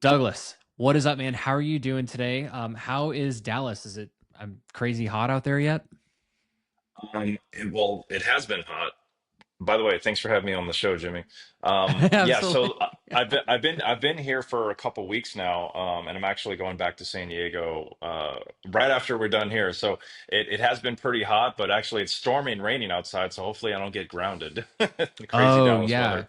Douglas, what is up, man? How are you doing today? How is Dallas? Is it crazy hot out there yet? Well, it has been hot. By the way, thanks for having me on the show, Jimmy. Yeah, Absolutely. so I've been here for a couple weeks now, and I'm actually going back to San Diego right after we're done here. So it has been pretty hot, but actually it's stormy and raining outside, so hopefully I don't get grounded. The crazy Oh Dallas yeah, weather.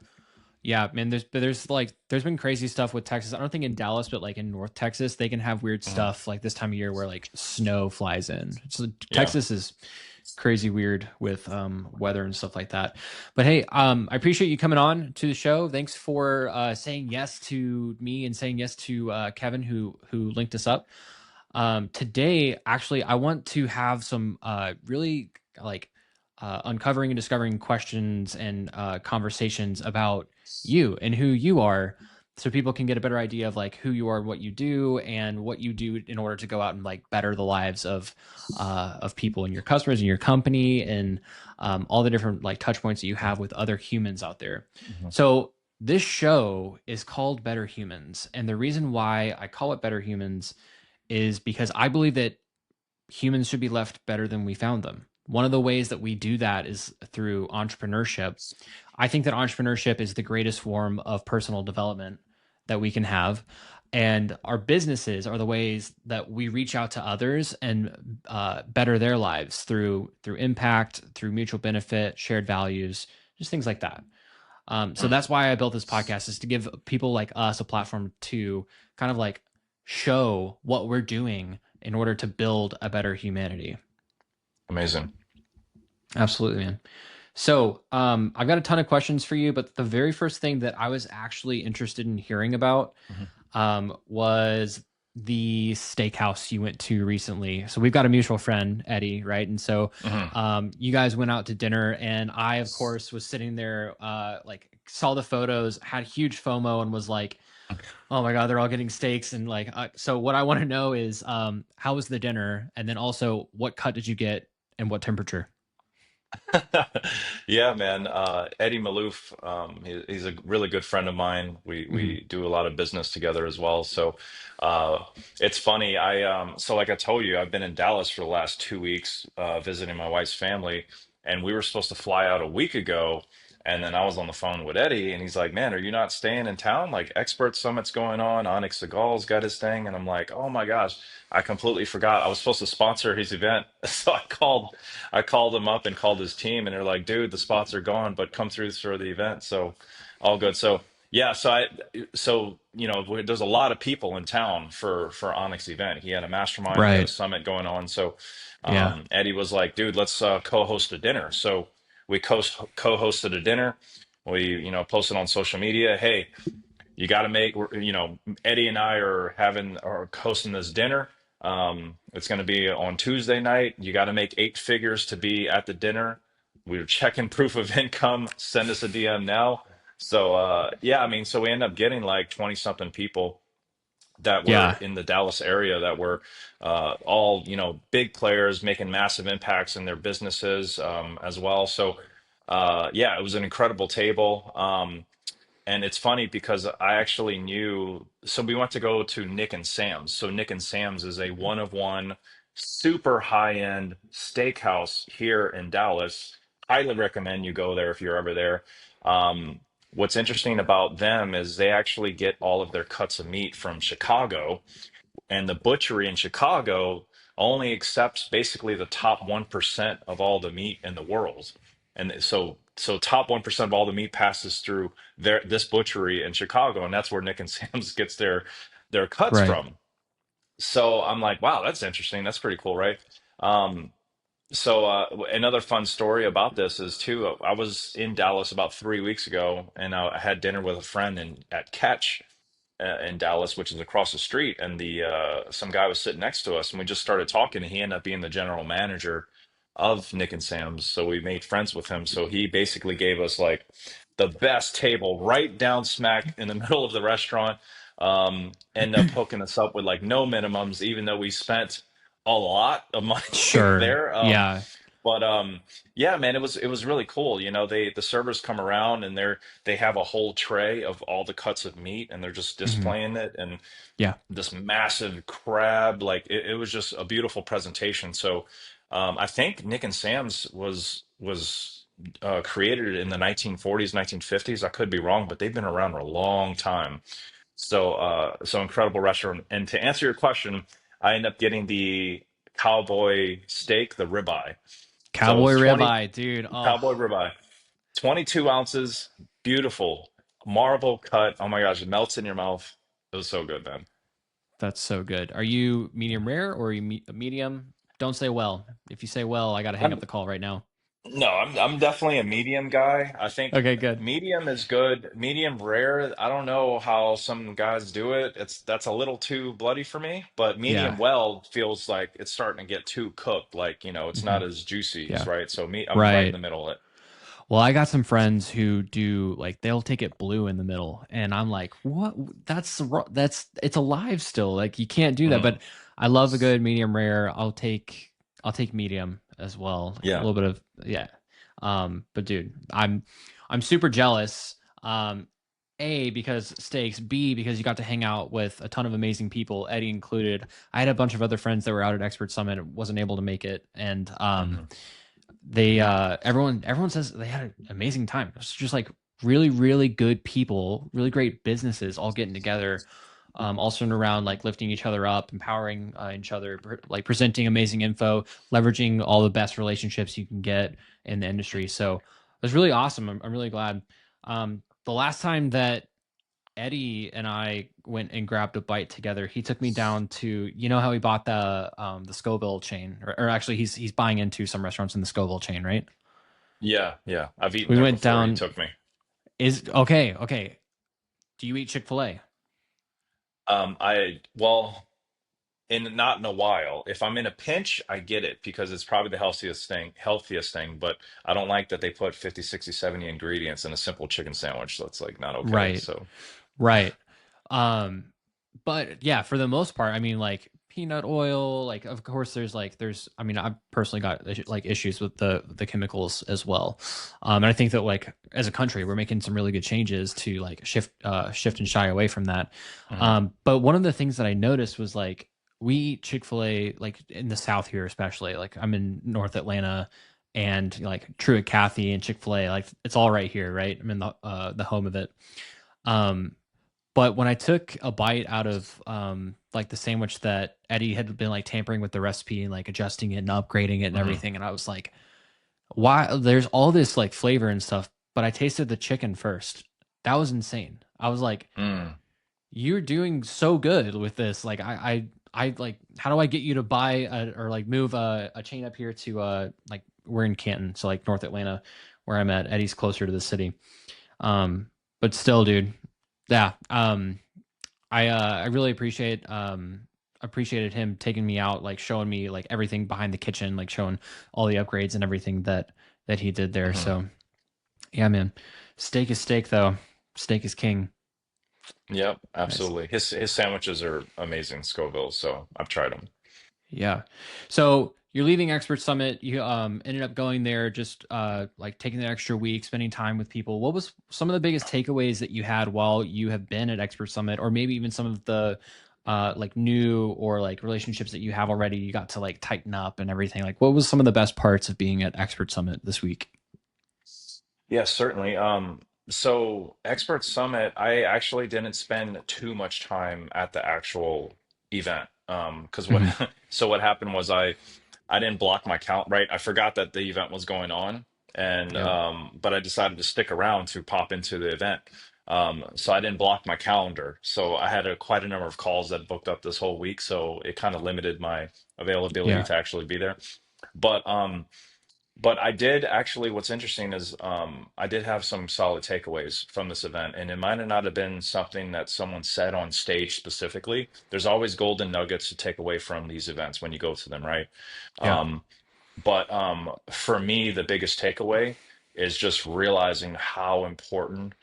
yeah, man. There's been crazy stuff with Texas. I don't think in Dallas, but like in North Texas, they can have weird Mhm. stuff like this time of year where like snow flies in. So Yeah. Texas is crazy weird with weather and stuff like that. But hey, I appreciate you coming on to the show. Thanks for saying yes to me and saying yes to Kevin who linked us up. Today, actually, I want to have some really like uncovering and discovering questions and conversations about you and who you are, so people can get a better idea of like who you are, what you do, and what you do in order to go out and like better the lives of people and your customers and your company and all the different like touch points that you have with other humans out there. Mhm. So this show is called Better Humans, and the reason why I call it Better Humans is because I believe that humans should be left better than we found them. One of the ways that we do that is through entrepreneurship. I think that entrepreneurship is the greatest form of personal development that we can have. And our businesses are the ways that we reach out to others and better their lives through impact, through mutual benefit, shared values, just things like that. So that's why I built this podcast, is to give people like us a platform to kind of like show what we're doing in order to build a better humanity. Amazing. Absolutely, man. So I've got a ton of questions for you, but the very first thing that I was actually interested in hearing about Mhm. was the steakhouse you went to recently. So we've got a mutual friend, Eddie, right? And so Mhm. you guys went out to dinner, and I, of course, was sitting there, like saw the photos, had huge FOMO, and was like, "Oh my God, they're all getting steaks!" And like, so what I want to know is, how was the dinner, and then also, what cut did you get, and what temperature? Yeah, man. Eddie Malouf, he's a really good friend of mine. We Hmm. we do a lot of business together as well. So uh, it's funny. So like I told you, I've been in Dallas for the last 2 weeks visiting my wife's family, and we were supposed to fly out a week ago. And then I was on the phone with Eddie, and he's like, "Man, are you not staying in town? Like Expert Summit's going on. Onyx Segal's got his thing." And I'm like, "Oh my gosh, I completely forgot. I was supposed to sponsor his event." So I called him up and called his team, and they're like, "Dude, the spots are gone, but come through for the event." So, all good. So, yeah. There's a lot of people in town for Onyx event. He had a mastermind, he had a Right. summit going on. So, Yeah. Eddie was like, "Dude, let's co-host a dinner." So we co-hosted a dinner. We, posted on social media, "Hey, you got to Eddie and I are hosting this dinner. It's going to be on Tuesday night. You got to make 8 figures to be at the dinner. We're checking proof of income. Send us a DM now." So yeah, I mean, so we end up getting like 20 something people that were Yeah. in the Dallas area that were all, big players making massive impacts in their businesses as well. So yeah, it was an incredible table. And it's funny because I actually knew. So we went to go to Nick and Sam's. So Nick and Sam's is a one of one, super high end steakhouse here in Dallas. Highly recommend you go there if you're ever there. What's interesting about them is they actually get all of their cuts of meat from Chicago, and the butchery in Chicago only accepts basically the top 1% of all the meat in the world. And so top 1% of all the meat passes through this butchery in Chicago, and that's where Nick and Sam's gets their cuts Right. from. So I'm like, wow, that's interesting. That's pretty cool, right? Um, Another fun story about this is too, I was in Dallas about 3 weeks ago, and I had dinner with a friend at Catch in Dallas, which is across the street, and the some guy was sitting next to us, and we just started talking, and he ended up being the general manager of Nick and Sam's. So we made friends with him. So he basically gave us like the best table right down smack in the middle of the restaurant. Ended up hooking us up with like no minimums, even though we spent a lot of money Sure. there. Yeah. But yeah, man, it was really cool. The servers come around and they have a whole tray of all the cuts of meat and they're just Hmm. displaying it, and Yeah. this massive crab. Like it was just a beautiful presentation. So I think Nick and Sam's was created in the 1940s, 1950s. I could be wrong, but they've been around for a long time. So incredible restaurant. And to answer your question, I ended up getting the cowboy steak, the ribeye. So Cowboy it's 20 ribeye, dude. Oh, cowboy ribeye, 22 ounces, beautiful marble cut. Oh my gosh, it melts in your mouth. It was so good, man. that's so good. Are you medium rare or are you medium? Don't say well. If you say well, I got to hang up I'm the call right now. no, I'm definitely a medium guy. I think Okay, good. medium is good. Medium rare, I don't know how some guys do it. That's a little too bloody for me, but medium Yeah. well feels like it's starting to get too cooked. Like, it's Hmm. not as juicy, Yeah. right? So I'm right in the Right. middle of it. Well, I got some friends who do like they'll take it blue in the middle, and I'm like, what? That's it's alive still. Like you can't do that. Mm, But I love a good medium rare. I'll take medium as well. Like a yeah. little bit of yeah. But dude, I'm super jealous. A because steaks. B because you got to hang out with a ton of amazing people, Eddie included. I had a bunch of other friends that were out at Expert Summit, wasn't able to make it, and Hmm. they everyone says they had an amazing time. It's just like really really good people, really great businesses all getting together, all centered around like lifting each other up, empowering each other, like presenting amazing info, leveraging all the best relationships you can get in the industry. So it was really awesome. I'm really glad. The last time that Eddie and I went and grabbed a bite together. He took me down to, you know how he bought the Scoville chain, or actually he's buying into some restaurants in the Scoville chain, right? Yeah, yeah. I've eaten We there went before. You down. took me. Is okay, okay. Do you eat Chick-fil-A? Well, not in a while. If I'm in a pinch, I get it because it's probably the healthiest thing, but I don't like that they put 50, 60, 70 ingredients in a simple chicken sandwich. So it's like not okay. Right, So, right. Um, but yeah, for the most part, I mean, like peanut oil, like of course there's I mean, I've personally got like issues with the chemicals as well. And I think that like as a country, we're making some really good changes to like shift and shy away from that. mhm. But one of the things that I noticed was like we eat Chick-fil-A like in the South here, especially like I'm in North Atlanta and like Truett Cathy and Chick-fil-A, like it's all right here, right? I'm in the home of it. Um, but when I took a bite out of like the sandwich that Eddie had been like tampering with the recipe and like adjusting it and upgrading it and Mhm. everything, and I was like, why there's all this like flavor and stuff, but I tasted the chicken first. That was insane. I was like, Mm. you're doing so good with this. Like I like how do I get you to buy or like move a chain up here to like we're in Canton, so like North Atlanta where I'm at. Eddie's closer to the city. But still, dude, yeah. I really appreciated him taking me out, like showing me like everything behind the kitchen, like showing all the upgrades and everything that he did there. Mhm. So yeah, man. Steak is steak though. Steak is king. Yep, Nice. absolutely. His sandwiches are amazing, Scoville, so I've tried them. Yeah. So you're leaving Expert Summit. You ended up going there, just like taking the extra week, spending time with people. What was some of the biggest takeaways that you had while you have been at Expert Summit, or maybe even some of the like new or like relationships that you have already you got to like tighten up and everything? Like what was some of the best parts of being at Expert Summit this week? Yes, certainly. So Expert Summit, I actually didn't spend too much time at the actual event. Because what Hmm. so what happened was I didn't block my count, right? I forgot that the event was going on, and Yep. but I decided to stick around to pop into the event. So I didn't block my calendar. So I had quite a number of calls that booked up this whole week, so it kind of limited my availability Yeah. to actually be there. But I did actually, what's interesting is I did have some solid takeaways from this event, and it might have not have been something that someone said on stage specifically. There's always golden nuggets to take away from these events when you go to them, right? Yeah. Um, but for me, the biggest takeaway is just realizing how important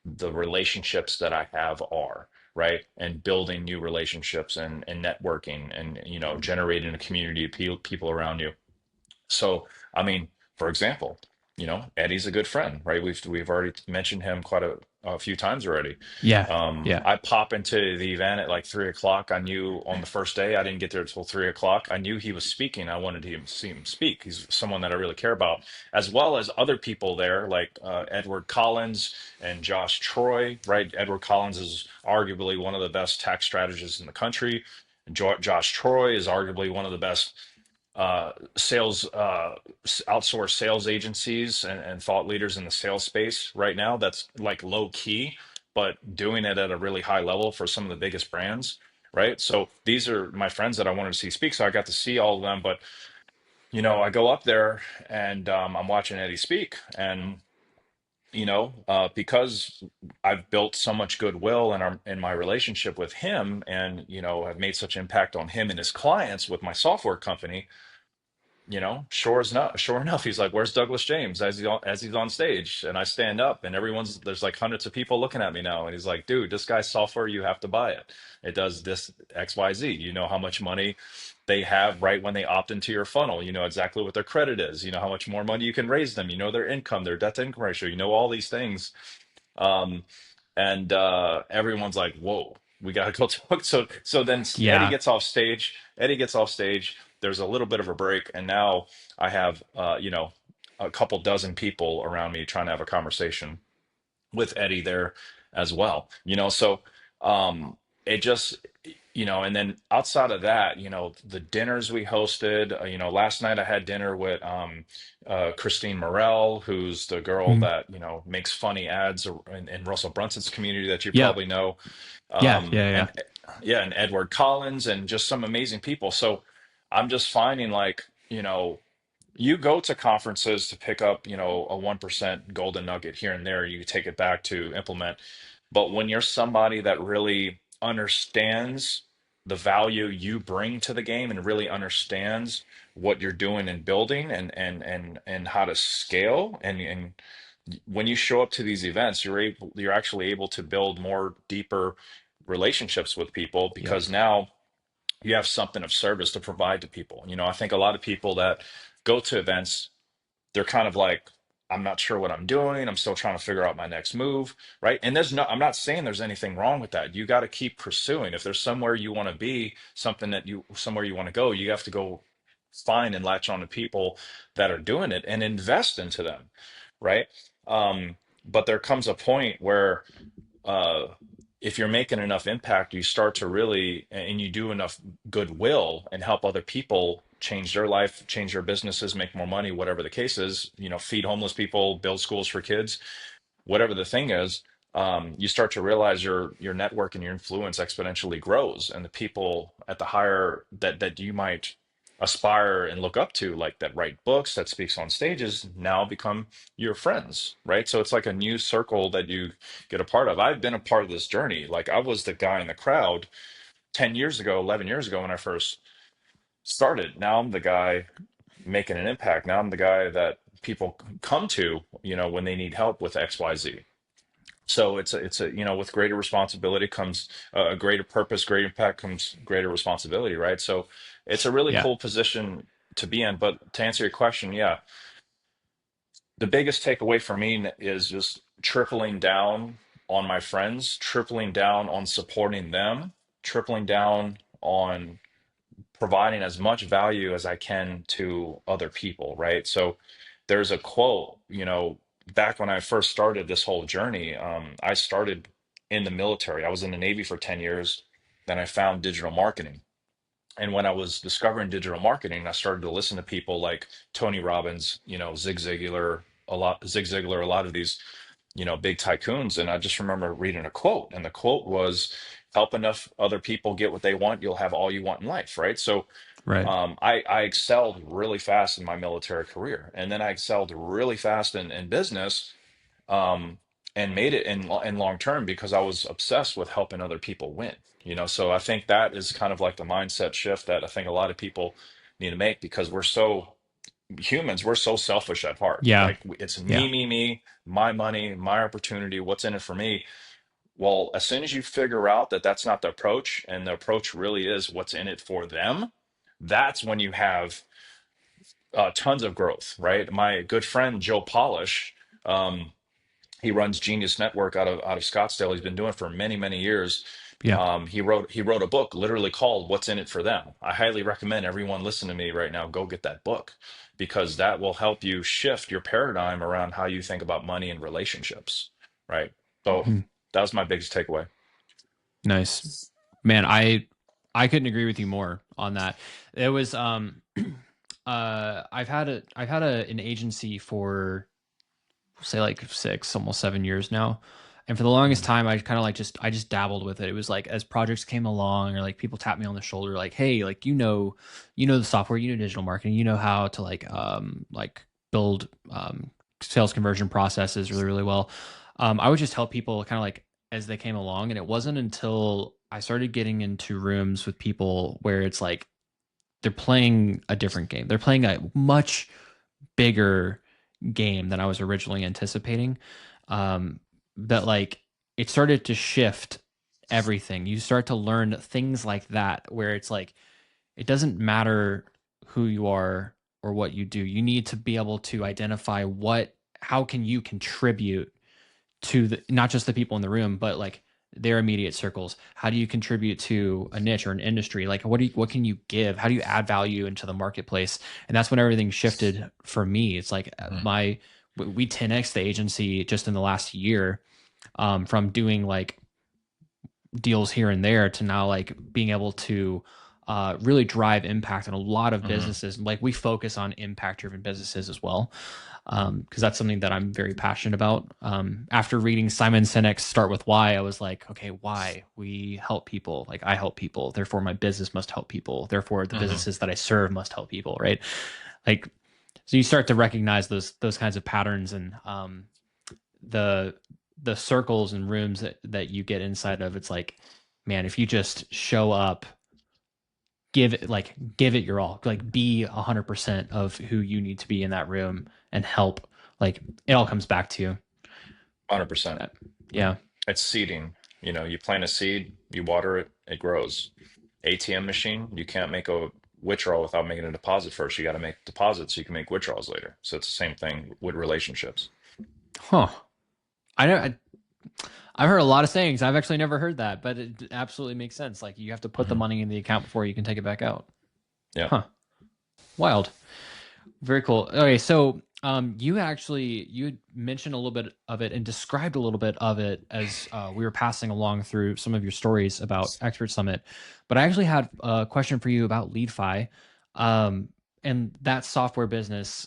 the relationships that I have are, right? And building new relationships and networking and, generating a community of people around you. So, I mean, for example, Eddie's a good friend, right? We've already mentioned him quite a few times already. Yeah. Yeah. I pop into the event at like 3 o'clock. I knew on the first day, I didn't get there until 3 o'clock. I knew he was speaking. I wanted to see him speak. He's someone that I really care about, as well as other people there, like Edward Collins and Josh Troy, right? Edward Collins is arguably one of the best tax strategists in the country. Josh Troy is arguably one of the best sales outsource sales agencies and thought leaders in the sales space right now, that's like low key but doing it at a really high level for some of the biggest brands, right? So these are my friends that I wanted to see speak, so I got to see all of them. But I go up there and I'm watching Eddie speak, and because I've built so much goodwill in my relationship with him, and have made such impact on him and his clients with my software company. Sure enough, he's like, "Where's Douglas James?" As he's on stage, and I stand up, and there's like hundreds of people looking at me now, and he's like, "Dude, this guy's software, you have to buy it. It does this XYZ. You know how much money they have right when they opt into your funnel. You know exactly what their credit is. You know how much more money you can raise them. You know their income, their debt to income ratio. You know all these things." Um, and everyone's like, "Whoa, we gotta go talk." So then Eddie Yeah. gets off stage. Eddie gets off stage. There's a little bit of a break, and now I have a couple dozen people around me trying to have a conversation with Eddie there as well. So it just and then outside of that, the dinners we hosted. Last night I had dinner with Christine Morel, who's the girl Mhm. that makes funny ads in Russell Brunson's community that you Yeah. probably know, Yeah. Yeah. Yeah. and yeah, and Edward Collins, and just some amazing people. So I'm just finding, like, you go to conferences to pick up, a 1% golden nugget here and there. You take it back to implement. But when you're somebody that really understands the value you bring to the game and really understands what you're doing and building and how to scale, and when you show up to these events, you're actually able to build more deeper relationships with people, Yep. because now you have something of service to provide to people. I think a lot of people that go to events, they're kind of like, "I'm not sure what I'm doing. I'm still trying to figure out my next move." Right. And I'm not saying there's anything wrong with that. You got to keep pursuing. If there's somewhere you want to be, somewhere you want to go, you have to go find and latch on to people that are doing it and invest into them. Right. Um, but there comes a point where, uh, if you're making enough impact, you start to really, and you do enough goodwill and help other people change their life, change their businesses, make more money, whatever the case is, feed homeless people, build schools for kids, whatever the thing is. You start to realize your network and your influence exponentially grows, and the people at the higher that you might aspire and look up to, like that write books, that speaks on stages, now become your friends, right? So it's like a new circle that you get a part of. I've been a part of this journey. Like, I was the guy in the crowd 10 years ago, 11 years ago, when I first started. Now I'm the guy making an impact. Now I'm the guy that people come to, when they need help with XYZ. So it's a with greater responsibility comes a greater purpose, greater impact comes greater responsibility, right? So it's a really Yeah. cool position to be in. But to answer your question, yeah, the biggest takeaway for me is just tripling down on my friends, tripling down on supporting them, tripling down on providing as much value as I can to other people, right? So there's a quote, back when I first started this whole journey. I started in the military. I was in the Navy for 10 years. Then I found digital marketing. And when I was discovering digital marketing, I started to listen to people like Tony Robbins, Zig Ziglar, a lot of these, big tycoons. And I just remember reading a quote, and the quote was, "Help enough other people get what they want, you'll have all you want in life." Right. So Right. I excelled really fast in my military career, and then I excelled really fast in business, um, and made it in long term, because I was obsessed with helping other people win. So I think that is kind of like the mindset shift that I think a lot of people need to make, because we're so selfish at heart. Yeah. Like, it's Yeah. me, my money, my opportunity, what's in it for me. Well, as soon as you figure out that that's not the approach, and the approach really is what's in it for them, that's when you have tons of growth, right? My good friend Joe Polish, um, he runs Genius Network out of Scottsdale. He's been doing it for many, many years. Yeah. He wrote a book literally called "What's in It for Them." I highly recommend everyone listen to me right now. Go get that book because that will help you shift your paradigm around how you think about money and relationships, right? So Hmm. that was my biggest takeaway. Nice. Man, I couldn't agree with you more on that. It was I've had an agency for say like 6, almost 7 years now. And for the longest Mhm. time, I kind of like I just dabbled with it. It was like as projects came along, or like people tapped me on the shoulder, like, "Hey, like you know the software, you know digital marketing, you know how to like build sales conversion processes really really well." I would just help people kind of like as they came along, and it wasn't until I started getting into rooms with people where it's like they're playing a different game. They're playing a much bigger game than I was originally anticipating. Um, but like it started to shift everything. You start to learn things like that where it's like it doesn't matter who you are or what you do. You need to be able to identify how can you contribute to the not just the people in the room, but like their immediate circles. How do you contribute to a niche or an industry? Like what can you give? How do you add value into the marketplace? And that's when everything shifted for me. It's like Mhm. my we 10x the agency just in the last year, from doing like deals here and there to now like being able to really drive impact in a lot of Mhm. businesses. Like we focus on impact driven businesses as well, because that's something that I'm very passionate about. After reading Simon Sinek's Start with Why, I was like, okay, why? We help people. Like I help people. Therefore, my business must help people. Therefore, the Mhm. businesses that I serve must help people. Right? Like, so you start to recognize those kinds of patterns and the the circles and rooms that you get inside of. It's like, man, if you just show up, give it your all, like be 100% of who you need to be in that room and help. Like it all comes back to you. 100%. Yeah. It's seeding. You plant a seed, you water it, it grows. ATM machine, you can't make a withdrawal without making a deposit first. You got to make deposits so you can make withdrawals later. So it's the same thing with relationships. Huh. I know. I've heard a lot of sayings. I've actually never heard that, but it absolutely makes sense. Like you have to put the Hmm. money in the account before you can take it back out. Yeah. Huh. Wild. Very cool. Okay, so you had mentioned a little bit of it and described a little bit of it as we were passing along through some of your stories about Expert Summit. But I actually had a question for you about LeadFi, and that software business.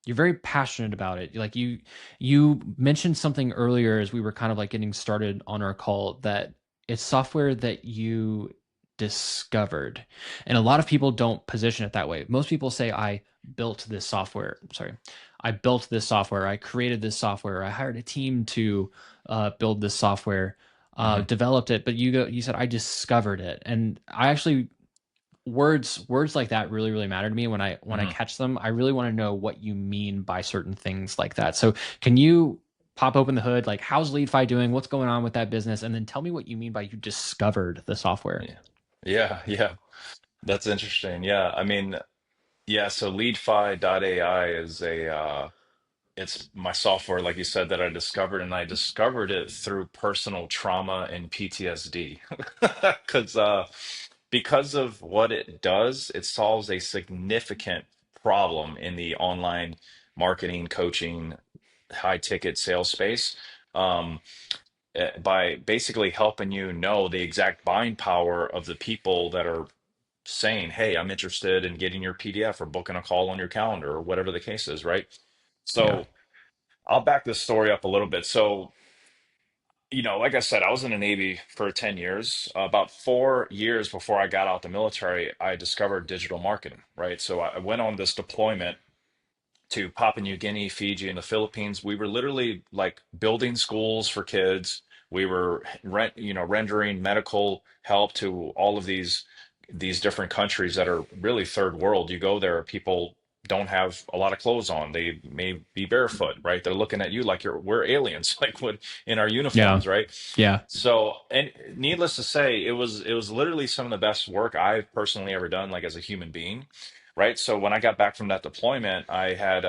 You're very passionate about it. Like you mentioned something earlier as we were kind of like getting started on our call that it's software that you discovered, and a lot of people don't position it that way. Most people say I built this software. Sorry, I built this software. I created this software. I hired a team to build this software, Hmm. developed it. But you said I discovered it, and I actually words like that really really matter to me when I Hmm. catch them. I really want to know what you mean by certain things like that. So can you pop open the hood? Like, how's LeadFi doing? What's going on with that business? And then tell me what you mean by you discovered the software. Yeah. Yeah. Yeah. That's interesting. Yeah. I mean, yeah. So LeadFi.ai is it's my software, like you said, that I discovered, and I discovered it through personal trauma and PTSD. Because because of what it does, it solves a significant problem in the online marketing, coaching, high ticket sales space. Um, by basically helping you know the exact buying power of the people that are saying, "Hey, I'm interested in getting your PDF or booking a call on your calendar," or whatever the case is, right? Yeah. So I'll back this story up a little bit. So, like I said, I was in the Navy for 10 years. About 4 years before I got out the military, I discovered digital marketing, right? So I went on this deployment to Papua New Guinea, Fiji, and the Philippines. We were literally like building schools for kids. We were rendering medical help to all of these different countries that are really third world. You go there, people don't have a lot of clothes on. They may be barefoot, right? They're looking at you like we're aliens, like what in our Yeah. uniforms, right? Yeah. So, and needless to say, it was literally some of the best work I've personally ever done, like as a human being. right? So when I got back from that deployment, I had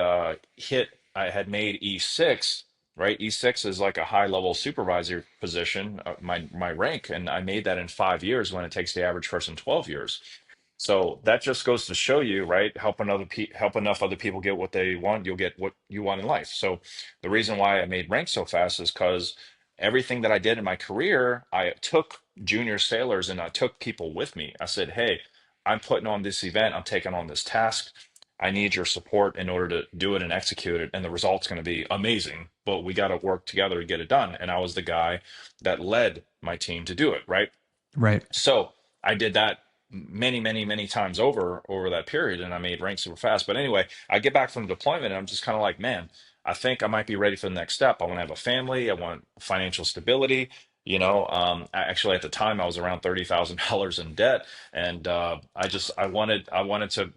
made E6, right? E6 is like a high level supervisor position, my rank, and I made that in 5 years when it takes the average person 12 years. So that just goes to show you, right? Help enough other people get what they want, you'll get what you want in life. So the reason why I made rank so fast is because everything that I did in my career, I took junior sailors and I took people with me. I said, "Hey, I'm putting on this event, I'm taking on this task. I need your support in order to do it and execute it, and the result's going to be amazing. But we got to work together to get it done." And I was the guy that led my team to do it, right? Right. So I did that many times over that period, and I made rank super fast. But anyway, I get back from deployment, and I'm just kind of like, man, I think I might be ready for the next step. I want to have a family. I want financial stability. Actually, at the time, I was around $30,000 in debt, and I wanted to,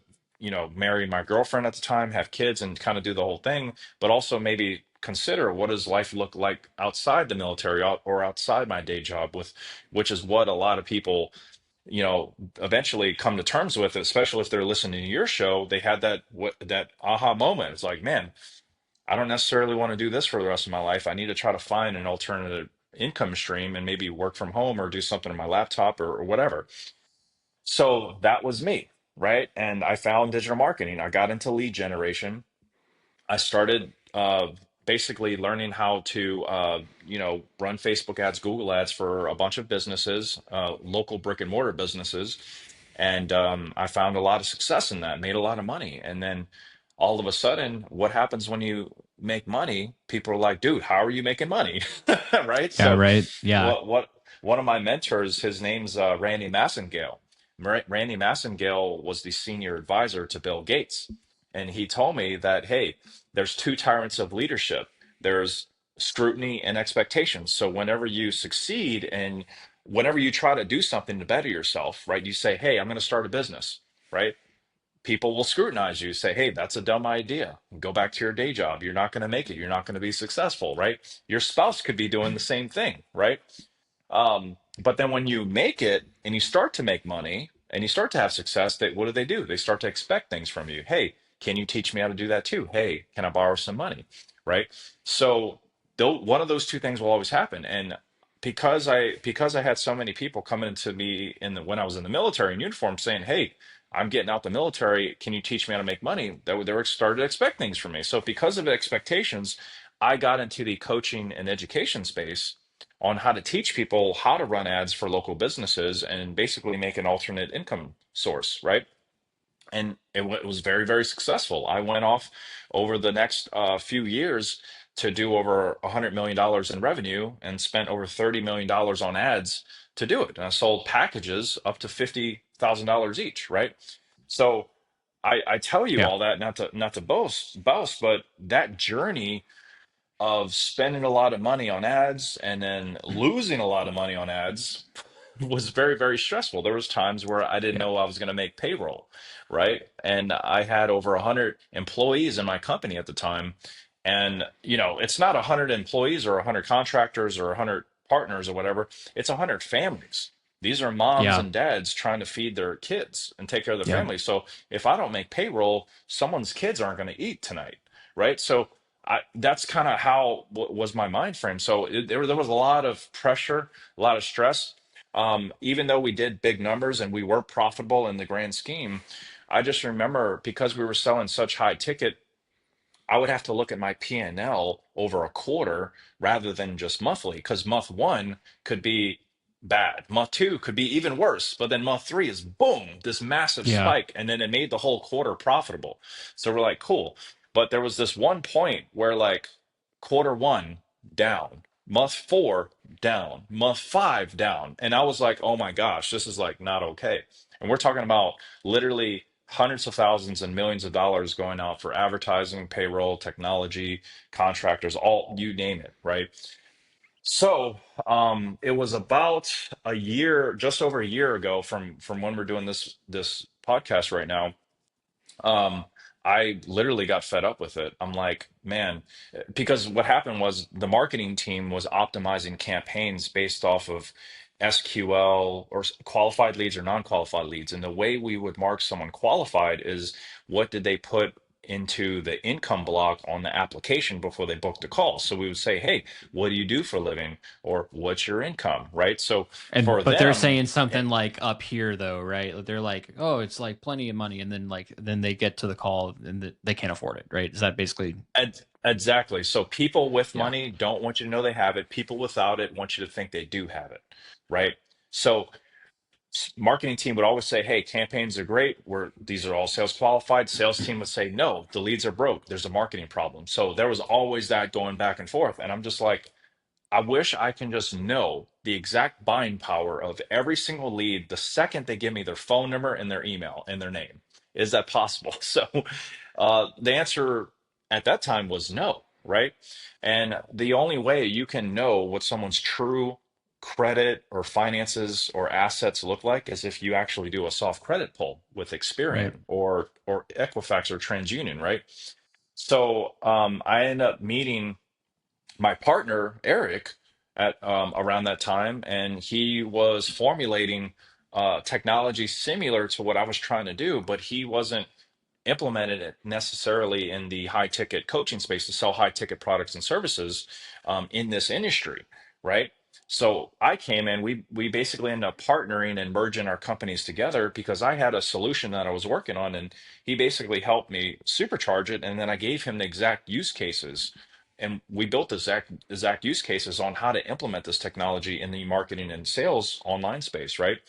marry my girlfriend at the time, have kids, and kind of do the whole thing, but also maybe consider what does life look like outside the military or outside my day job with which is what a lot of people, eventually come to terms with, especially if they're listening to your show. They had that aha moment. It's like, man, I don't necessarily want to do this for the rest of my life. I need to try to find an alternative income stream and maybe work from home or do something on my laptop or whatever. So that was me, right? And I found digital marketing. I got into lead generation. I started basically learning how to, run Facebook ads, Google ads for a bunch of businesses, local brick and mortar businesses. And I found a lot of success in that, made a lot of money. And then all of a sudden, what happens when you make money? People are like, dude, how are you making money? Right? Yeah. So, Right. Yeah. one of my mentors, his name's Randy Massengale. Randy Massengale was the senior advisor to Bill Gates. And he told me that, hey, there's two tyrants of leadership. There's scrutiny and expectations. So whenever you succeed and whenever you try to do something to better yourself, right? You say, "Hey, I'm going to start a business," right? People will scrutinize you, say, "Hey, that's a dumb idea. Go back to your day job. You're not going to make it. You're not going to be successful," right? Your spouse could be doing the same thing, right? But then when you make it and you start to make money and you start to have success, what do? They start to expect things from you. Hey, can you teach me how to do that too? Hey, can I borrow some money? Right. So one of those two things will always happen. And because I had so many people coming to me when I was in the military in uniform saying, "Hey, I'm getting out the military. Can you teach me how to make money?" They were started to expect things from me. So because of the expectations, I got into the coaching and education space on how to teach people how to run ads for local businesses and basically make an alternate income source, right? And it was very successful. I went off over the next few years to do over $100 million in revenue and spent over $30 million on ads to do it. And I sold packages up to $50,000 each, right? So I tell you Yeah. all that not to boast, but that journey of spending a lot of money on ads and then losing a lot of money on ads was very stressful. There was times where I didn't Yeah. know I was going to make payroll, right? And I had over 100 employees in my company at the time. And, it's not 100 employees or 100 contractors or 100 partners or whatever. It's 100 families. These are moms Yeah. and dads trying to feed their kids and take care of their Yeah. family. So if I don't make payroll, someone's kids aren't going to eat tonight, right? So that's kind of how was my mind frame. So there was a lot of pressure, a lot of stress. Even though we did big numbers and we were profitable in the grand scheme, I just remember because we were selling such high ticket, I would have to look at my P&L over a quarter rather than just monthly, because month one could be bad. Month two could be even worse. But then month three is boom, this massive Yeah. spike. And then it made the whole quarter profitable. So we're like, cool. But there was this one point where like quarter one down, month four down, month five down. And I was like, oh my gosh, this is like not okay. And we're talking about literally hundreds of thousands and millions of dollars going out for advertising, payroll, technology, contractors, all you name it, right? So it was about a year, just over a year ago from when we're doing this podcast right now. Um, I literally got fed up with it. I'm like, man, because what happened was the marketing team was optimizing campaigns based off of SQL or qualified leads or non-qualified leads. And the way we would mark someone qualified is what did they put into the income block on the application before they booked a call. So we would say, hey, what do you do for a living? Or what's your income, right? So And for but they're them, saying something like up here though, right? They're like, oh, it's like plenty of money, and then like then they get to the call and they can't afford it, right? Is that basically? exactly. So people with Yeah. money don't want you to know they have it. People without it want you to think they do have it, right? So marketing team would always say, hey, campaigns are great. These are all sales qualified. Sales team would say, no, the leads are broke. There's a marketing problem. So there was always that going back and forth. And I'm just like, I wish I can just know the exact buying power of every single lead the second they give me their phone number and their email and their name. Is that possible? So the answer at that time was no, right? And the only way you can know what someone's true credit or finances or assets look like is if you actually do a soft credit pull with Right. Experian or Equifax or TransUnion, right? So I ended up meeting my partner Eric at around that time, and he was formulating technology similar to what I was trying to do, but he wasn't implemented it necessarily in the high ticket coaching space to sell high ticket products and services in this industry, right? So I came in, we basically ended up partnering and merging our companies together because I had a solution that I was working on, and he basically helped me supercharge it, and then I gave him the exact use cases, and we built the exact use cases on how to implement this technology in the marketing and sales online space, right?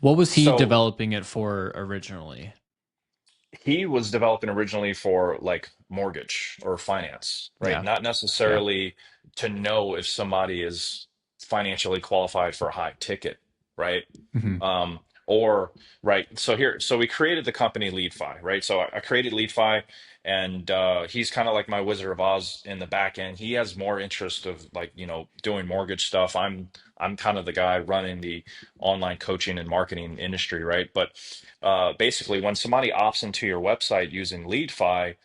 What was he So developing it for originally? he was developing originally for like mortgage or finance, right? Yeah. Not Yeah. necessarily to know if somebody is financially qualified for a high ticket, right? Hmm. Um, or right. So we created the company LeadFi, right? So I created LeadFi, and he's kind of like my Wizard of Oz in the back end. He has more interest of like doing mortgage stuff. I'm kind of the guy running the online coaching and marketing industry, right? But basically, when somebody opts into your website using LeadFi,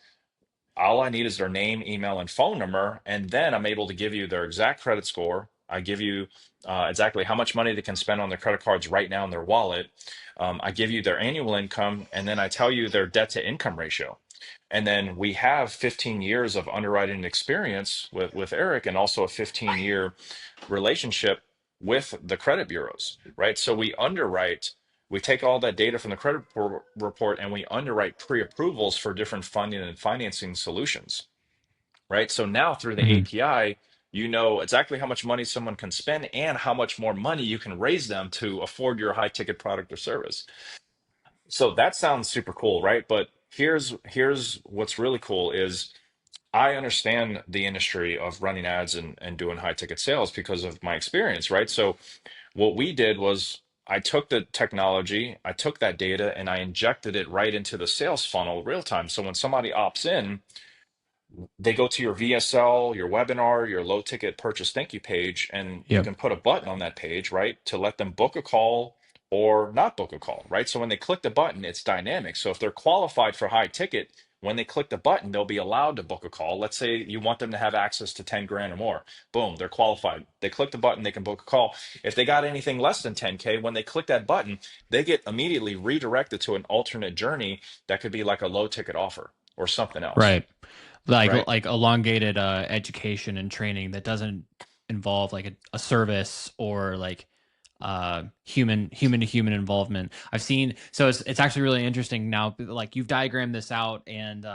all I need is their name, email, and phone number, and then I'm able to give you their exact credit score. I give you exactly how much money they can spend on their credit cards right now in their wallet. I give you their annual income, and then I tell you their debt to income ratio. And then we have 15 years of underwriting experience with Eric, and also a 15-year relationship with the credit bureaus, right? So we take all that data from the report and we underwrite pre-approvals for different funding and financing solutions, right? So now through the Hmm. API, you know exactly how much money someone can spend and how much more money you can raise them to afford your high ticket product or service. So that sounds super cool, right? But here's what's really cool is I understand the industry of running ads and doing high ticket sales because of my experience, right? So what we did was I took the technology, I took that data, and I injected it right into the sales funnel real time. So when somebody opts in, they go to your VSL, your webinar, your low ticket purchase thank you page, and you Yep. can put a button on that page, right, to let them book a call or not book a call, right? So when they click the button, it's dynamic. So if they're qualified for high ticket, when they click the button, they'll be allowed to book a call. Let's say you want them to have access to 10 grand or more. Boom, they're qualified. They click the button, they can book a call. If they got anything less than 10K, when they click that button, they get immediately redirected to an alternate journey that could be like a low ticket offer or something else, Right. Like right? elongated education and training that doesn't involve like a service or like human to human involvement. I've seen, so it's actually really interesting now, like you've diagrammed this out, and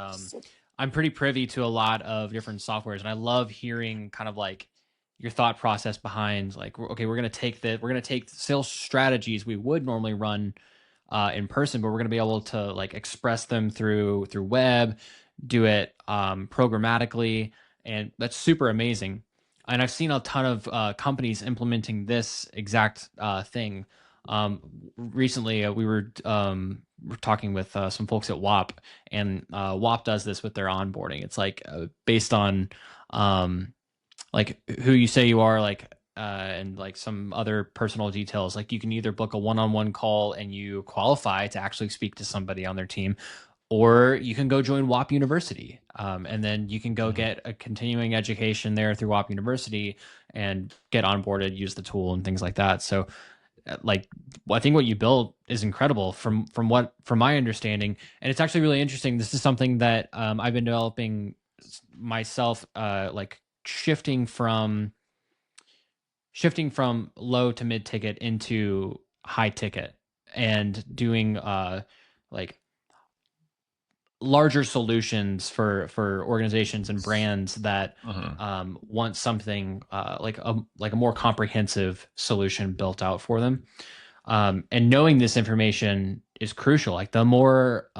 I'm pretty privy to a lot of different softwares, and I love hearing kind of like your thought process behind like, okay, we're going to take sales strategies we would normally run in person, but we're going to be able to like express them through web, do it programmatically, and that's super amazing. And I've seen a ton of companies implementing this exact thing. Recently, we're talking with some folks at WAP, and WAP does this with their onboarding. It's like based on um, like who you say you are, like and like some other personal details. Like you can either book a one-on-one call and you qualify to actually speak to somebody on their team, or you can go join WAP University, and then you can go Mhm. get a continuing education there through WAP University and get onboarded, use the tool, and things like that. So like I think what you built is incredible from my understanding, and it's actually really interesting. This is something that I've been developing myself, like shifting from low to mid ticket into high ticket, and doing like larger solutions for organizations and brands that Hmm. want something like a more comprehensive solution built out for them. And knowing this information is crucial. Like the more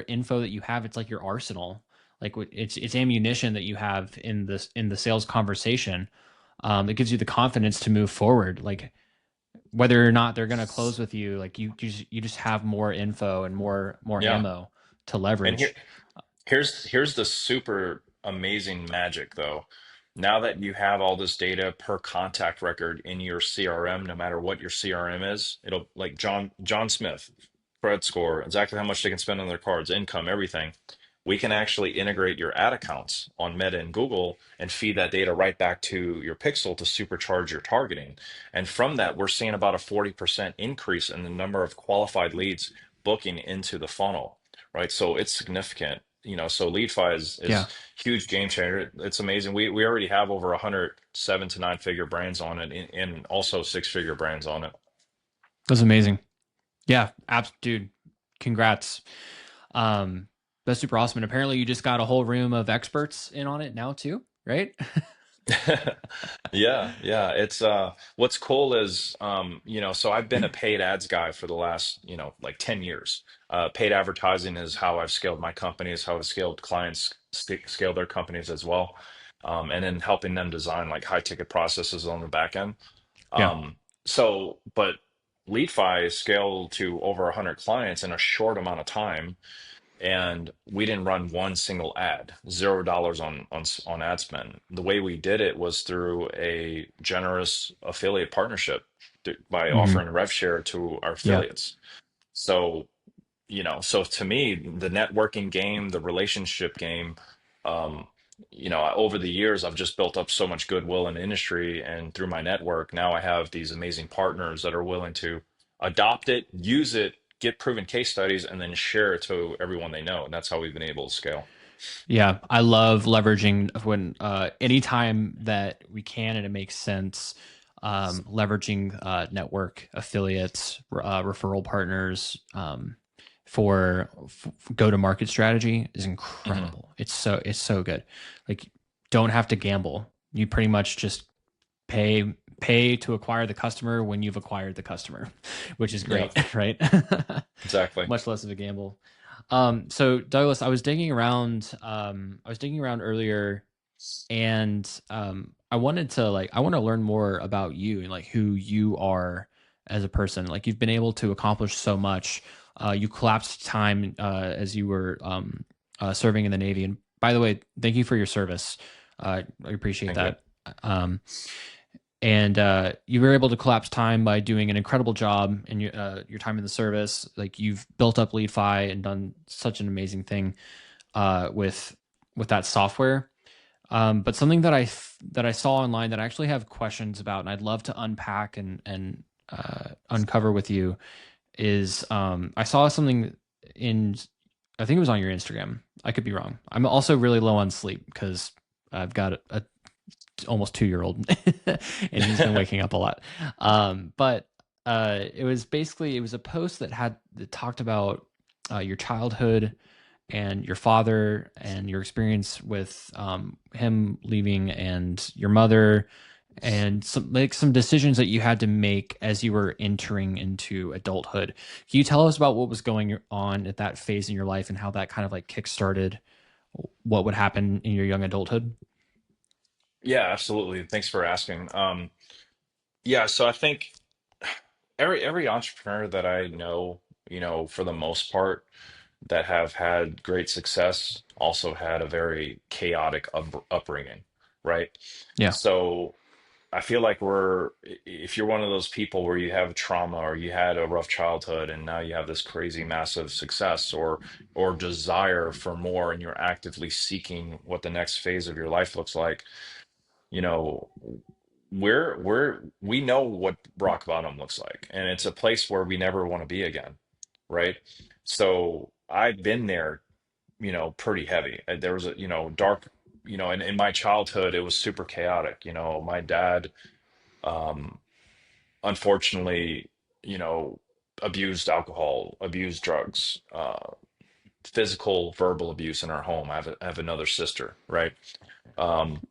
info that you have, it's like your arsenal. Like it's ammunition that you have in the sales conversation. It gives you the confidence to move forward. Like whether or not they're going to close with you, like you just have more info and more Yeah. ammo to And leverage. here's the super amazing magic though. Now that you have all this data per contact record in your CRM, no matter what your CRM is, it'll like John Smith, credit score, exactly how much they can spend on their cards, income, everything. We can actually integrate your ad accounts on Meta and Google and feed that data right back to your Pixel to supercharge your targeting. And from that, we're seeing about a 40% increase in the number of qualified leads booking into the funnel, right? So it's significant. So LeadFi is Yeah, huge game changer. It's amazing. We already have over 100 7 to 9 figure brands on it, and also 6 figure brands on it. that's amazing. Yeah, dude, congrats. Um, that's super awesome. And apparently, you just got a whole room of experts in on it now too, right? Yeah, yeah. It's what's cool is so I've been a paid ads guy for the last, like 10 years. Paid advertising is how I've scaled my companies, how I've scaled clients scale their companies as well. And then helping them design like high ticket processes on the back end. Yeah. But LeadFi scaled to over 100 clients in a short amount of time, and we didn't run one single ad, $0 on ad spend. The way we did it was through a generous affiliate partnership by Hmm. offering rev share to our Yeah. affiliates. So, so to me, the networking game, the relationship game, um, over the years, I've just built up so much goodwill in the industry, and through my network, now I have these amazing partners that are willing to adopt it, use it, get proven case studies, and then share it to everyone they know. And that's how we've been able to scale. Yeah, I love leveraging when anytime that we can and it makes sense, leveraging network affiliates, referral partners for go to market strategy is Hmm. incredible. It's so good. Like don't have to gamble. You pretty much just pay to acquire the customer when you've acquired the customer, which is Yeah, great, right? exactly. Much less of a gamble. So Douglas, I was digging around earlier, and I want to learn more about you and like who you are as a person. Like you've been able to accomplish so much. You collapsed time as you were serving in the Navy. And by the way, thank you for your service. I appreciate Thank you. that. Um, and you were able to collapse time by doing an incredible job in your time in the service. Like you've built up LeadFi and done such an amazing thing with that software. But something that I saw online that I actually have questions about, and I'd love to unpack and uncover with you is I saw something in I think it was on your Instagram. I could be wrong. I'm also really low on sleep because I've got a almost 2 year old and he's been waking up a lot. But it was a post that talked about your childhood and your father and your experience with him leaving and your mother and some decisions that you had to make as you were entering into adulthood. Can you tell us about what was going on at that phase in your life and how that kind of like kickstarted what would happen in your young adulthood? Yeah, absolutely. Thanks for asking. Yeah, so I think every entrepreneur that I know, for the most part, that have had great success also had a very chaotic upbringing, right? Yeah. So I feel like if you're one of those people where you have trauma or you had a rough childhood and now you have this crazy massive success or desire for more and you're actively seeking what the next phase of your life looks like, you know, we know what rock bottom looks like, and it's a place where we never want to be again, right? So I've been there, pretty heavy. There was a, dark, in my childhood, it was super chaotic. My dad, um, unfortunately, you know, abused alcohol, abused drugs, physical, verbal abuse in our home. I have another sister, right? Um,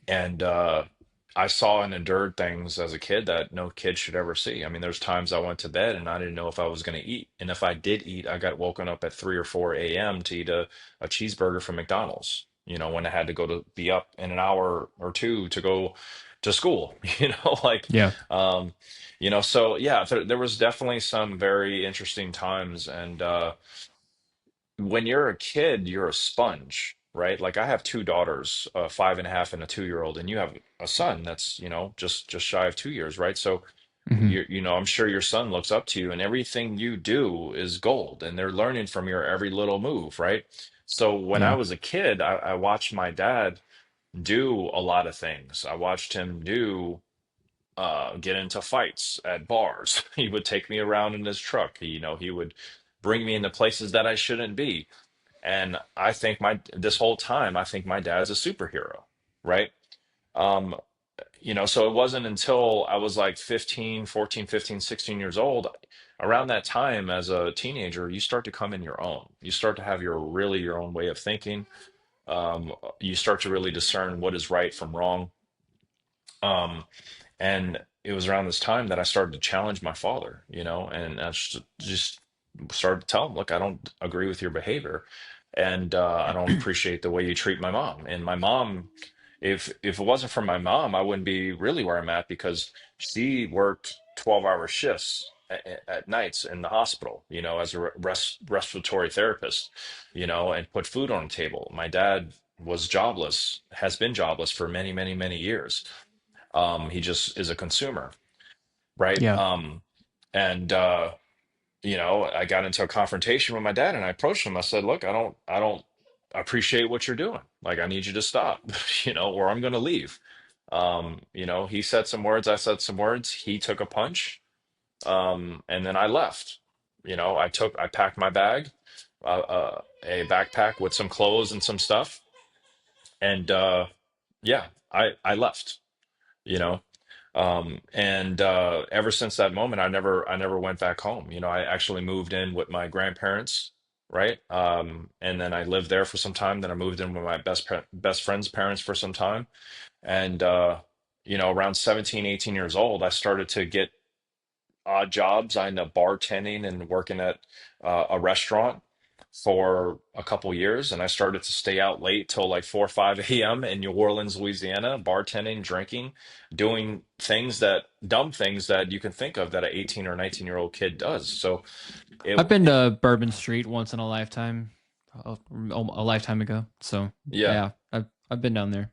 and I saw and endured things as a kid that no kid should ever see. I mean, there's times I went to bed and I didn't know if I was going to eat, and if I did eat, I got woken up at 3 or 4 a.m. to eat a cheeseburger from McDonald's. When I had to go to be up in an hour or two to go to school. Like, Yeah. um, so yeah, there was definitely some very interesting times, and when you're a kid, you're a sponge, right? Like I have two daughters, 5.5 and a 2-year-old, and you have a son that's, just shy of 2 years, right? So Hmm. I'm sure your son looks up to you, and everything you do is gold, and they're learning from your every little move, right? So when I Yeah. was a kid, I watched my dad do a lot of things. I watched him get into fights at bars. He would take me around in his truck. He would bring me into places that I shouldn't be. And I think this whole time, I think my dad's a superhero, right? Um, so it wasn't until I was like 15, 14, 15, 16 years old, around that time as a teenager, you start to come in your own. You start to have your own way of thinking. You start to really discern what is right from wrong. Um, and it was around this time that I started to challenge my father, and I just started to tell him, look, I don't agree with your behavior. And I don't appreciate the way you treat my mom. And my mom, if it wasn't for my mom, I wouldn't be really where I'm at, because she worked 12-hour shifts at nights in the hospital, as a respiratory therapist, and put food on the table. My dad was jobless, has been jobless for many, many, many years. He just is a consumer, right? Yeah. And I got into a confrontation with my dad, and I approached him. I said, "Look, I don't appreciate what you're doing. Like, I need you to stop, or I'm going to leave." He said some words, I said some words. He took a punch, and then I left. I packed my bag, a backpack with some clothes and some stuff, and yeah, I left. You know and ever since that moment, I never went back home. I actually moved in with my grandparents, right? And then I lived there for some time. Then I moved in with my best friend's parents for some time. And around 17, 18 years old, I started to get odd jobs. I ended up bartending and working at a restaurant for a couple years, and I started to stay out late till like 4 or 5 a.m. in New Orleans, Louisiana, bartending, drinking, doing dumb things that you can think of that an 18 or 19-year-old kid does. So it, I've been to Bourbon Street once in a lifetime, a lifetime ago. So yeah. yeah, I've been down there.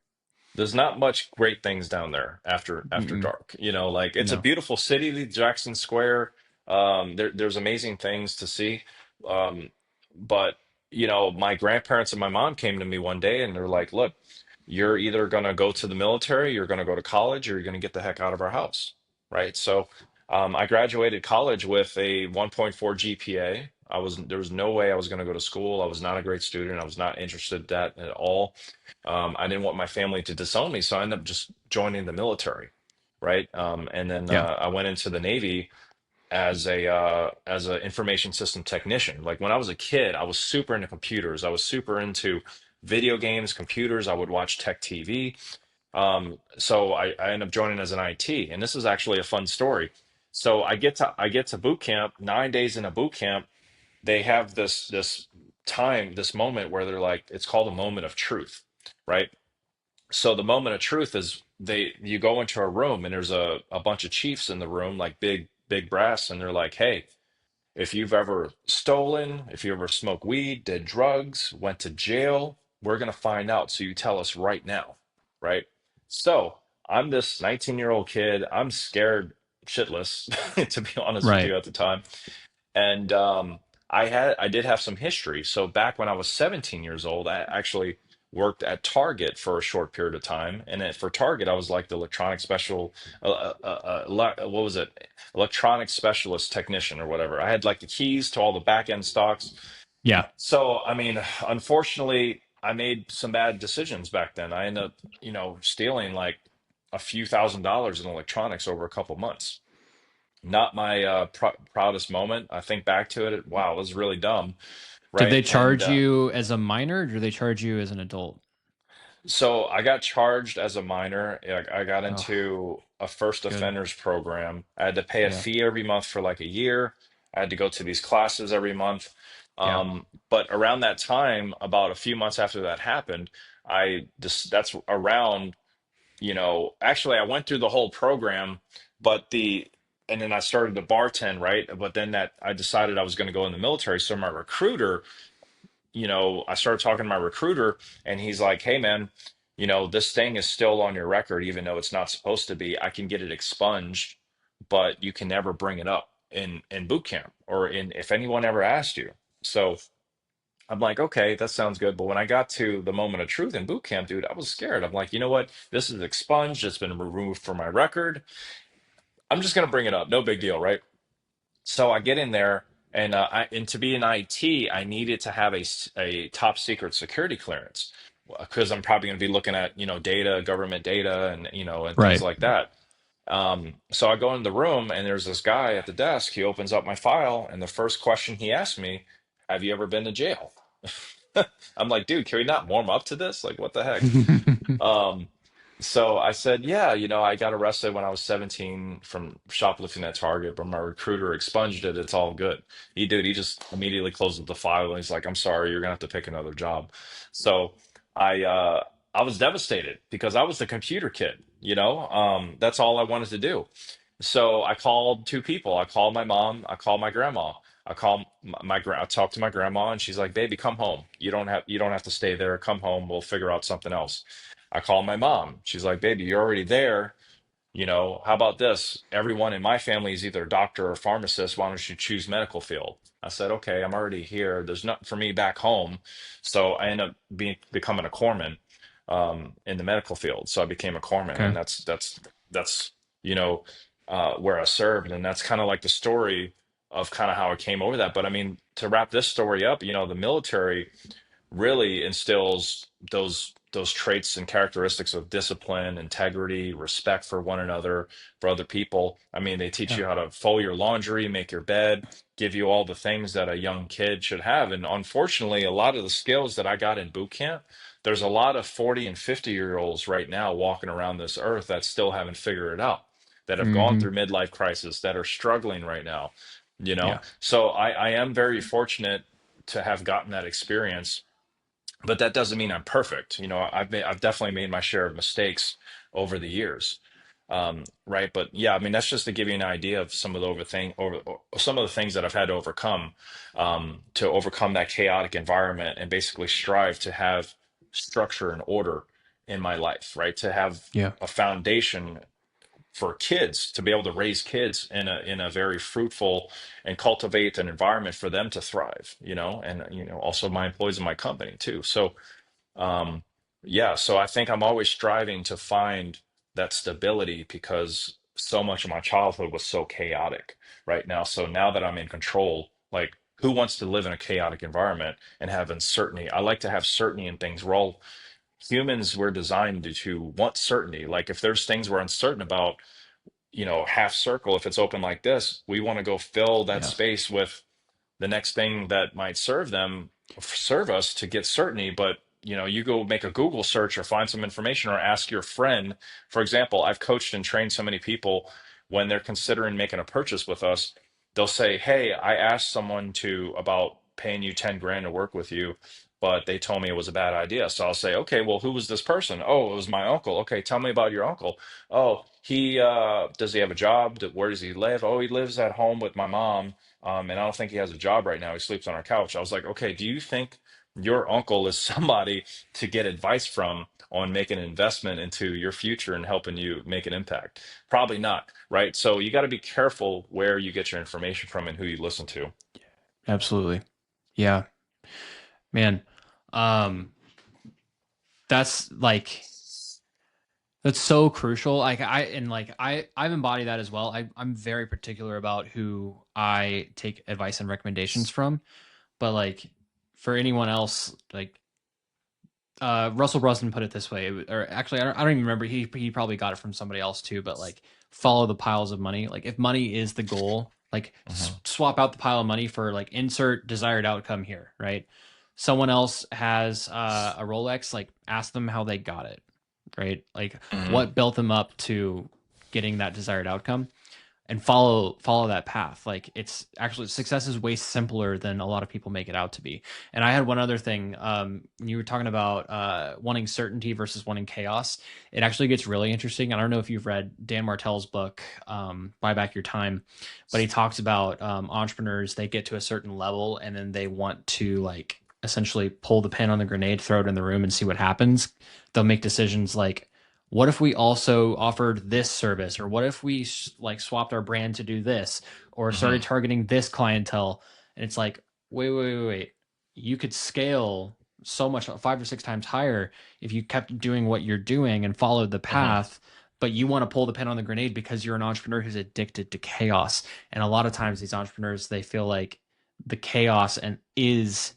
There's not much great things down there after Mm-mm. dark. Like it's a No. beautiful city, Jackson Square. There's amazing things to see. Um, but my grandparents and my mom came to me one day and they're like, "Look, you're either gonna go to the military, you're gonna go to college, or you're gonna get the heck out of our house." Right? So I graduated college with a 1.4 GPA. There was no way I was gonna go to school. I was not a great student. I was not interested in that at all. I didn't want my family to disown me, so I ended up just joining the military, right? And then Yeah. I went into the Navy as a information system technician. Like when I was a kid, I was super into computers. I was super into video games, computers. I would watch tech TV. So I ended up joining as an IT, and this is actually a fun story. So I get to boot camp, 9 days in a boot camp. They have this moment where they're like, it's called a moment of truth, right? So the moment of truth is you go into a room and there's a bunch of chiefs in the room, like big brass, and they're like, hey, if you've ever stolen, if you ever smoked weed, did drugs, went to jail, we're gonna find out. So you tell us right now, right? So I'm this 19-year-old kid. I'm scared shitless, to be honest with Right. you at the time. And I did have some history. So back when I was 17 years old, I actually worked at Target for a short period of time. And for Target, I was like the what was it? Electronic specialist technician or whatever. I had like the keys to all the back end stocks. Yeah. So, I mean, unfortunately, I made some bad decisions back then. I ended up, stealing like a few $1,000s in electronics over a couple months. Not my proudest moment. I think back to it, wow, it was really dumb, Did right? they And charge you as a minor or did they charge you as an adult? so I got charged as a minor. I got Oh, into a first good. offenders program. I had to pay a Yeah. fee every month for like a year. I had to go to these classes every month. Yeah. But around that time, about a few months after that happened, that's around, actually I went through the whole program, but and then I started to bartend, right? But then that I decided I was going to go in the military. So my recruiter, I started talking to my recruiter and he's like, hey, man, this thing is still on your record, even though it's not supposed to be. I can get it expunged, but you can never bring it up in boot camp or if anyone ever asked you. So I'm like, okay, that sounds good. But when I got to the moment of truth in boot camp, dude, I was scared. I'm like, you know what? This is expunged. It's been removed from my record. I'm just going to bring it up. No big deal, right? So I get in there, and to be in IT, I needed to have a top secret security clearance because I'm probably going to be looking at data, government data, and and things Right. like that. So I go in the room, and there's this guy at the desk. He opens up my file, and the first question he asked me, "Have you ever been to jail?" I'm like, dude, can we not warm up to this? Like, what the heck? Um, so I said, yeah, I got arrested when I was 17 from shoplifting at Target, but my recruiter expunged it. It's all good. He just immediately closes the file and he's like, I'm sorry, you're gonna have to pick another job. So I uh I was devastated because I was the computer kid, that's all I wanted to do. So I called two people. I called my mom, I called my grandma. I talked to my grandma and she's like, "Baby, come home. You don't have to stay there. Come home. We'll figure out something else." I called my mom. She's like, "Baby, you're already there. How about this? Everyone in my family is either a doctor or pharmacist. Why don't you choose medical field?" I said, "Okay, I'm already here. There's nothing for me back home." So I ended up becoming a corpsman in the medical field. So I became a corpsman, Okay. and that's you know where I served, and that's kind of like the story of kind of how I came over that. But I mean, to wrap this story up, the military really instills those traits and characteristics of discipline, integrity, respect for one another, for other people. I mean, they teach Yeah. you how to fold your laundry, make your bed, give you all the things that a young kid should have. And unfortunately, a lot of the skills that I got in boot camp, there's a lot of 40 and 50-year-olds right now walking around this earth that still haven't figured it out, that have gone Hmm. through midlife crisis, that are struggling right now, Yeah. So I am very fortunate to have gotten that experience, but that doesn't mean I'm perfect. I've definitely made my share of mistakes over the years. Right. But yeah, I mean, that's just to give you an idea of some of the or some of the things that I've had to overcome that chaotic environment and basically strive to have structure and order in my life, right? To have Yeah. a foundation for kids to be able to raise kids in a very fruitful and cultivate an environment for them to thrive, and also my employees in my company too. So um, yeah, so I think I'm always striving to find that stability because so much of my childhood was so chaotic right now. So now that I'm in control, like who wants to live in a chaotic environment and have uncertainty? I like to have certainty in things. Humans were designed to want certainty. Like if there's things we're uncertain about, half circle, if it's open like this, we want to go fill that Yeah. space with the next thing that might serve us to get certainty. But you go make a Google search or find some information or ask your friend. For example, I've coached and trained so many people when they're considering making a purchase with us, they'll say, "Hey, I asked someone to about paying you 10 grand to work with you, but they told me it was a bad idea." So I'll say, "Okay, well, who was this person?" "Oh, it was my uncle." "Okay, tell me about your uncle." "Oh, he does he have a job? Where does he live?" "Oh, he lives at home with my mom. And I don't think he has a job right now. He sleeps on our couch." I was like, "Okay, do you think your uncle is somebody to get advice from on making an investment into your future and helping you make an impact?" Probably not, right? So you got to be careful where you get your information from and who you listen to. Absolutely. Yeah. Man. Um, that's like that's so crucial. I've embodied that as well. I'm very particular about who I take advice and recommendations from. But like for anyone else, like Russell Brunson put it this way, or actually, I don't even remember. He probably got it from somebody else too. But like, follow the piles of money. Like, if money is the goal, like Hmm. swap out the pile of money for like insert desired outcome here, right? Someone else has a Rolex. Like, ask them how they got it, right? Like, Hmm. what built them up to getting that desired outcome and follow that path. Like, it's actually, success is way simpler than a lot of people make it out to be. And I had one other thing. You were talking about wanting certainty versus wanting chaos. It actually gets really interesting. I don't know if you've read Dan Martell's book, Buy Back Your Time, but he talks about entrepreneurs. They get to a certain level and then they want to like essentially pull the pin on the grenade, throw it in the room, and see what happens. They'll make decisions like, what if we also offered this service, or what if we like swapped our brand to do this, or started Hmm. targeting this clientele? And it's like, wait, you could scale so much, 5 or 6 times higher, if you kept doing what you're doing and followed the Hmm. path. But you want to pull the pin on the grenade because you're an entrepreneur who's addicted to chaos. And a lot of times these entrepreneurs, they feel like the chaos and is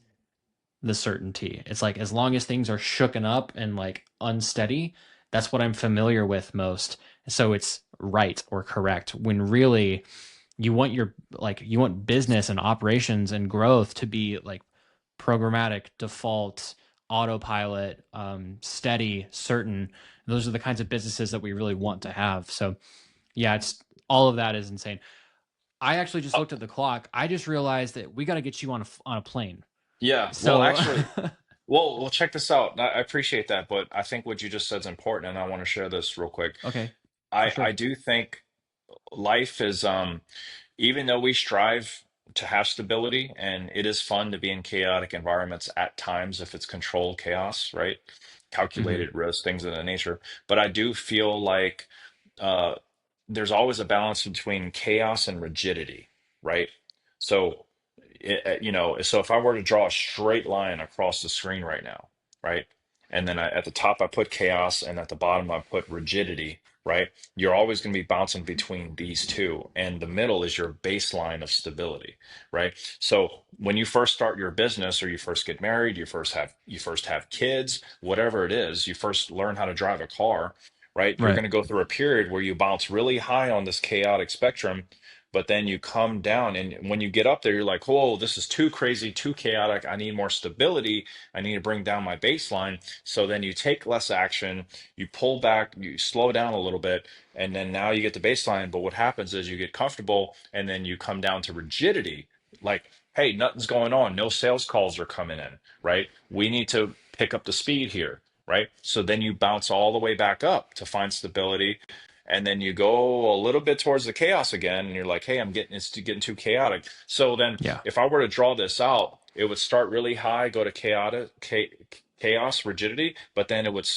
the certainty. It's like, as long as things are shooken up and like unsteady, that's what I'm familiar with most. So it's right or correct, when really you want your, like, you want business and operations and growth to be like programmatic, default, autopilot, steady, certain. Those are the kinds of businesses that we really want to have. So yeah, it's all of that is insane. I actually just looked at the clock. I just realized that we got to get you on a plane. Yeah. Well, So actually, well, check this out. I appreciate that, but I think what you just said is important, and I want to share this real quick. okay, for I sure. do think life is even though we strive to have stability, and it is fun to be in chaotic environments at times if it's controlled chaos, right? Hmm. Calculated risk, things of that nature. But I do feel like uh, there's always a balance between chaos and rigidity, right? So, so if I were to draw a straight line across the screen right now, right? And then at the top I put chaos, and at the bottom I put rigidity, right? You're always going to be bouncing between these two, and the middle is your baseline of stability, right? So when you first start your business, or you first get married, you first have kids, whatever it is, you first learn how to drive a car, right? You're Right. going to go through a period where you bounce really high on this chaotic spectrum, but then you come down, and when you get up there, you're like, whoa, this is too crazy, too chaotic. I need more stability. I need to bring down my baseline. So then you take less action, you pull back, you slow down a little bit, and then now you get the baseline. But what happens is you get comfortable, and then you come down to rigidity. Like, hey, nothing's going on. No sales calls are coming in, right? We need to pick up the speed here, right? So then you bounce all the way back up to find stability, and then you go a little bit towards the chaos again, and you're like, hey, it's getting too chaotic. So then Yeah. if I were to draw this out, it would start really high, go to chaos, rigidity, but then it would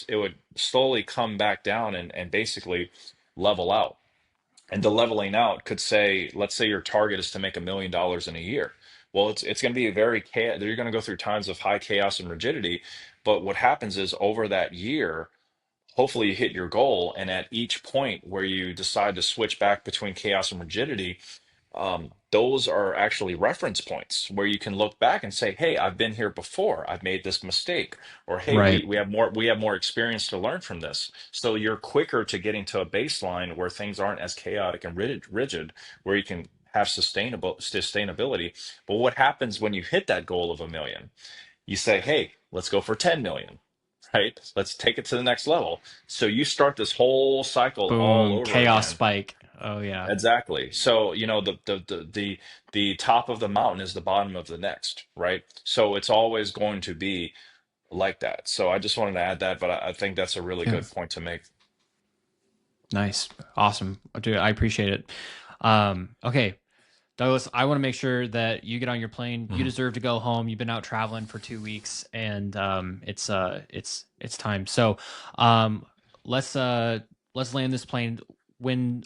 slowly come back down, and basically level out. And the leveling out could say, let's say your target is to make $1 million in a year. Well, it's going to be a very chaos. You're going to go through times of high chaos and rigidity, but what happens is over that year, hopefully you hit your goal, and at each point where you decide to switch back between chaos and rigidity, those are actually reference points where you can look back and say, "Hey, I've been here before. I've made this mistake," or "Hey, we Right. we have more experience to learn from this." So you're quicker to getting to a baseline where things aren't as chaotic and rigid, where you can have sustainability. But what happens when you hit that goal of 1 million? You say, "Hey, let's go for 10 million." Right? Let's take it to the next level. So you start this whole cycle all Boom. over Chaos again. spike. Oh yeah. Exactly. So, the top of the mountain is the bottom of the next, right? So it's always going to be like that. So I just wanted to add that, but I think that's a really Yeah. good point to make. Nice. Awesome. Dude, I appreciate it. Okay. Douglas, I want to make sure that you get on your plane. You Mhm. deserve to go home. You've been out traveling for 2 weeks, and it's time. So, um, let's let's land this plane. When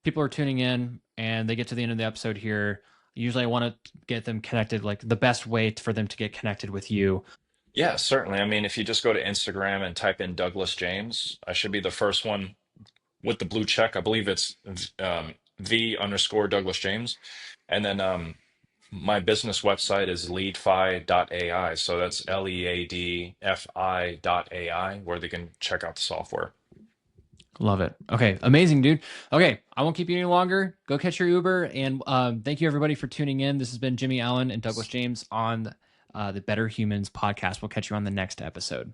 people are tuning in and they get to the end of the episode here, usually I want to get them connected. Like, the best way for them to get connected with you. Yeah, certainly. I mean, if you just go to Instagram and type in Douglas James, I should be the first one with the blue check. I believe it's V underscore Douglas James. And then my business website is leadfi.ai. So that's LEADFI.ai, where they can check out the software. Love it. Okay, amazing, dude. Okay, I won't keep you any longer. Go catch your Uber, and thank you everybody for tuning in. This has been Jimmy Allen and Douglas James on the Better Humans podcast. We'll catch you on the next episode.